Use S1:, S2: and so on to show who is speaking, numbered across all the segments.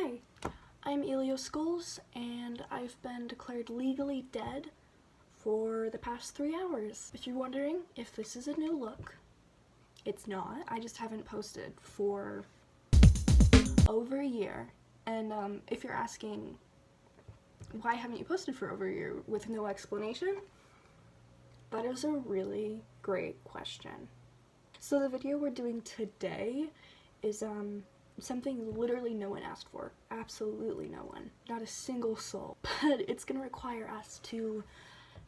S1: Hi, I'm Elio Schools, and I've been declared legally dead for the past 3 hours. If you're wondering if this is a new look, it's not. I just haven't posted for over a year. And if you're asking, why haven't you posted for over a year with no explanation? That is a really great question. So the video we're doing today is something literally no one asked for. Absolutely no one. Not a single soul. But it's gonna require us to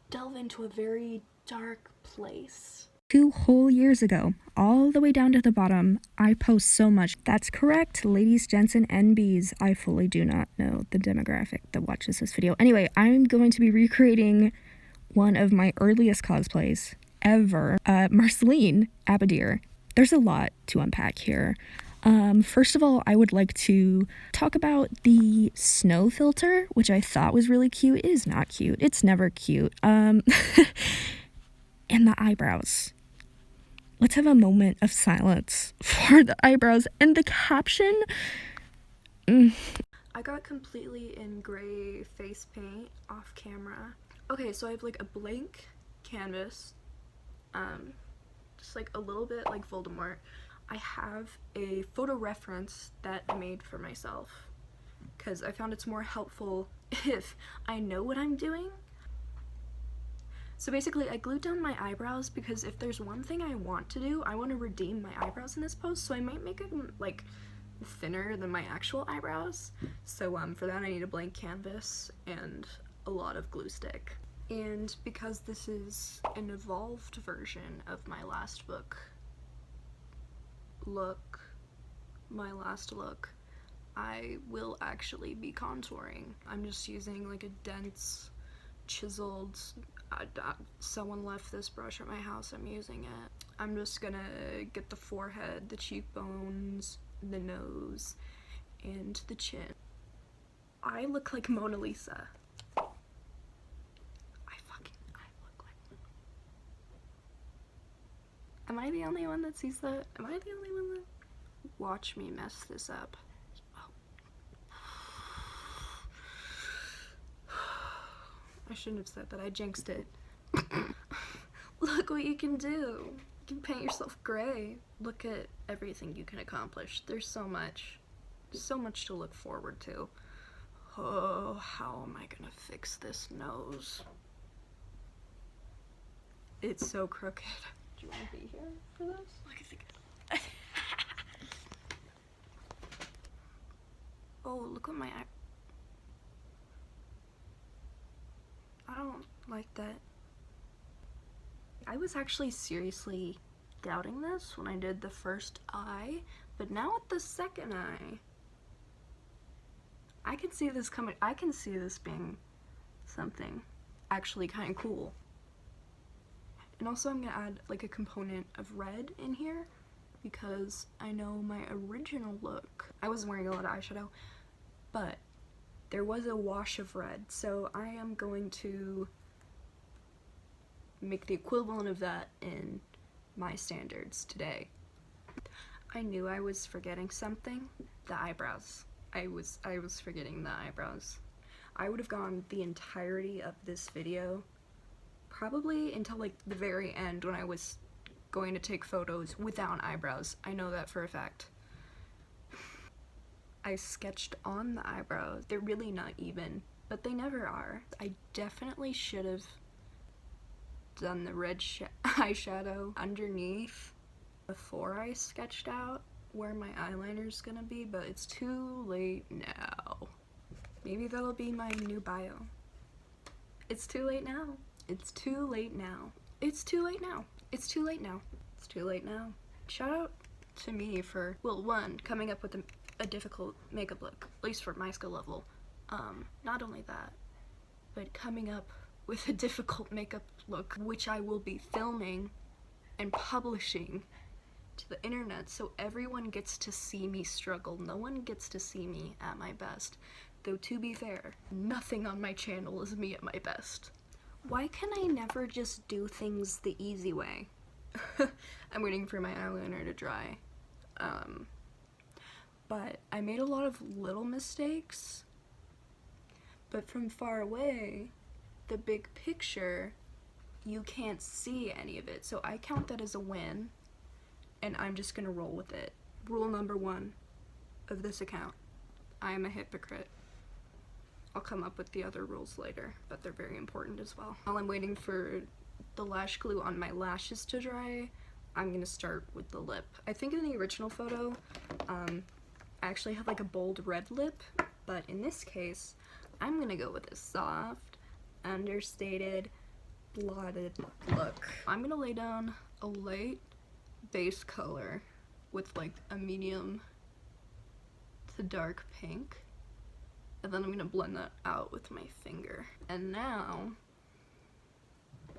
S1: delve into a very dark place.
S2: 2 whole years ago, all the way down to the bottom, I post so much. That's correct, ladies, gents, and NBs. I fully do not know the demographic that watches this video. Anyway, I'm going to be recreating one of my earliest cosplays ever, Marceline Abadir. There's a lot to unpack here. First of all, I would like to talk about the snow filter, which I thought was really cute. It is not cute. It's never cute. And the eyebrows. Let's have a moment of silence for the eyebrows and the caption.
S1: I got completely in gray face paint off camera. Okay, so I have like a blank canvas, just like a little bit like Voldemort. I have a photo reference that I made for myself because I found it's more helpful if I know what I'm doing. So basically, I glued down my eyebrows because if there's one thing I want to do, I want to redeem my eyebrows in this pose, so I might make them like thinner than my actual eyebrows. So for that I need a blank canvas and a lot of glue stick. And because this is an evolved version of my last look, I will actually be contouring. I'm just using like a dense, chiseled, someone left this brush at my house, I'm using it. I'm just gonna get the forehead, the cheekbones, the nose, and the chin. I look like Mona Lisa. I look like Mona. Am I the only one that sees that? Am I the only one that? Watch me mess this up. I shouldn't have said that, I jinxed it. Look what you can do. You can paint yourself gray. Look at everything you can accomplish. There's so much to look forward to. Oh, how am I gonna fix this nose? It's so crooked. Do you want to be here for this? I think. Oh, look what my eye. I don't like that. I was actually seriously doubting this when I did the first eye, but now with the second eye, I can see this coming. I can see this being something actually kind of cool. And also I'm gonna add like a component of red in here because I know my original look, I wasn't wearing a lot of eyeshadow, but there was a wash of red, so I am going to make the equivalent of that in my standards today. I knew I was forgetting something. The eyebrows. I was forgetting the eyebrows. I would have gone the entirety of this video probably until like the very end when I was going to take photos without eyebrows. I know that for a fact. I sketched on the eyebrows. They're really not even, but they never are. I definitely should have done the red eyeshadow underneath before I sketched out where my eyeliner's gonna be, but it's too late now. Maybe that'll be my new bio. It's too late now. It's too late now. It's too late now. It's too late now. It's too late now. Shout out to me for, well, one, coming up with a difficult makeup look, at least for my skill level. Not only that, but coming up with a difficult makeup look, which I will be filming and publishing to the internet so everyone gets to see me struggle. No one gets to see me at my best. Though to be fair, nothing on my channel is me at my best. Why can I never just do things the easy way? I'm waiting for my eyeliner to dry. but I made a lot of little mistakes. But from far away, the big picture, you can't see any of it. So I count that as a win, and I'm just gonna roll with it. Rule number 1 of this account: I am a hypocrite. I'll come up with the other rules later, but they're very important as well. While I'm waiting for the lash glue on my lashes to dry, I'm gonna start with the lip. I think in the original photo, I actually have like a bold red lip, but in this case, I'm gonna go with a soft, understated, blotted look. I'm gonna lay down a light base color with like a medium to dark pink, and then I'm gonna blend that out with my finger. And now,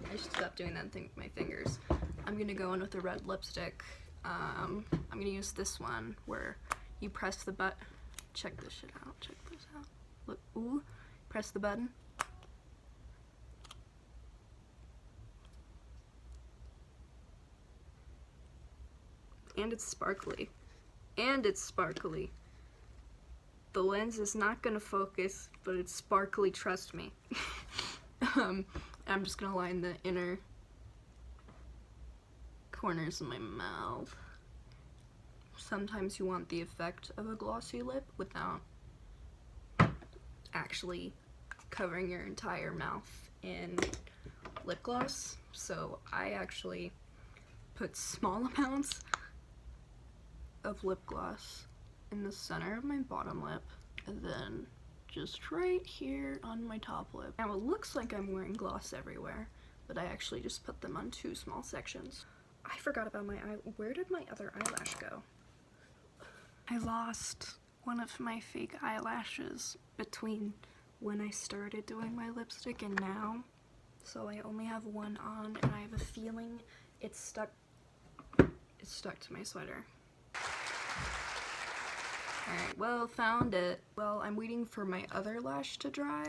S1: I should stop doing that thing with my fingers. I'm gonna go in with a red lipstick. I'm gonna use this one where you press the button. Check this shit out, check this out. Look, ooh, press the button. And it's sparkly. And it's sparkly. The lens is not gonna focus, but it's sparkly, trust me. I'm just gonna line the inner corners of my mouth. Sometimes you want the effect of a glossy lip without actually covering your entire mouth in lip gloss. So I actually put small amounts of lip gloss in the center of my bottom lip, and then just right here on my top lip. Now it looks like I'm wearing gloss everywhere, but I actually just put them on 2 small sections. I forgot about my eye. Where did my other eyelash go? I lost one of my fake eyelashes between when I started doing my lipstick and now. So I only have one on, and I have a feeling it's stuck to my sweater. Alright, well, found it. Well, I'm waiting for my other lash to dry.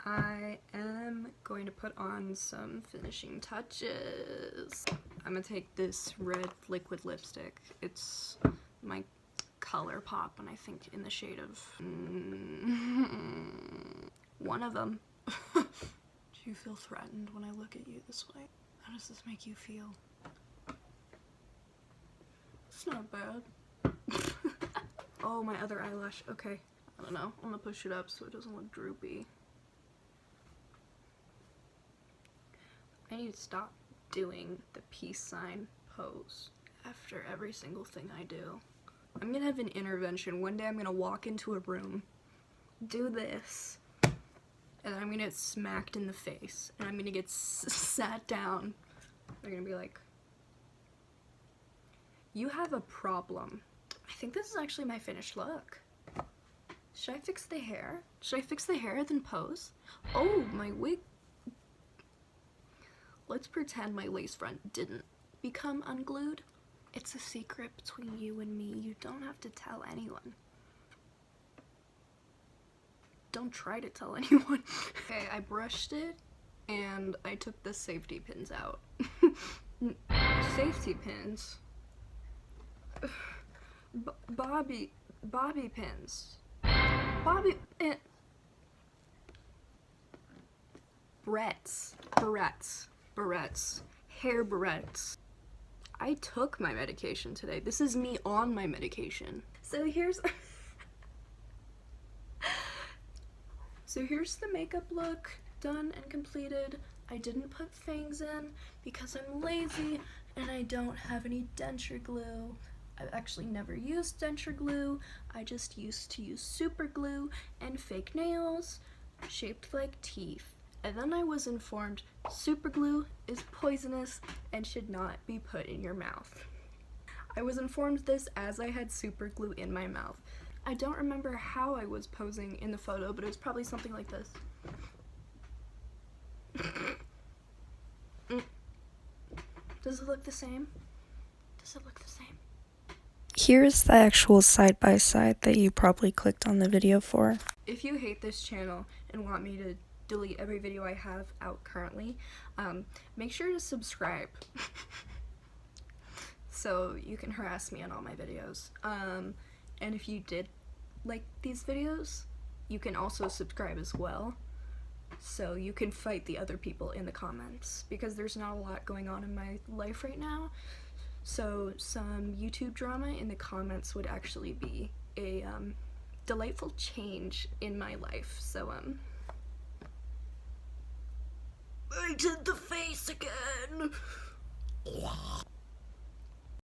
S1: I am going to put on some finishing touches. I'm gonna take this red liquid lipstick. It's my Color Pop, and I think in the shade of one of them. Do you feel threatened when I look at you this way? How does this make you feel? It's not bad. Oh, my other eyelash. Okay. I don't know. I'm gonna push it up so it doesn't look droopy. I need to stop doing the peace sign pose after every single thing I do. I'm gonna have an intervention. One day I'm gonna walk into a room, do this, and then I'm gonna get smacked in the face, and I'm gonna get sat down. They're gonna be like, you have a problem. I think this is actually my finished look. Should I fix the hair? Should I fix the hair then pose? Oh, my wig. Let's pretend my lace front didn't become unglued. It's a secret between you and me. You don't have to tell anyone. Don't try to tell anyone. Okay, I brushed it and I took the safety pins out. Safety pins? Bobby pins. Barrettes. Hair barrettes. I took my medication today. This is me on my medication. So here's the makeup look, done and completed. I didn't put things in because I'm lazy and I don't have any denture glue. I've actually never used denture glue. I just used to use super glue and fake nails shaped like teeth. And then I was informed super glue is poisonous and should not be put in your mouth. I was informed this as I had super glue in my mouth. I don't remember how I was posing in the photo, but it was probably something like this. Does it look the same? Does it look the same?
S2: Here's the actual side-by-side that you probably clicked on the video for.
S1: If you hate this channel and want me to delete every video I have out currently, make sure to subscribe so you can harass me on all my videos. And if you did like these videos, you can also subscribe as well, so you can fight the other people in the comments, because there's not a lot going on in my life right now. So some YouTube drama in the comments would actually be a delightful change in my life. So I did the face again.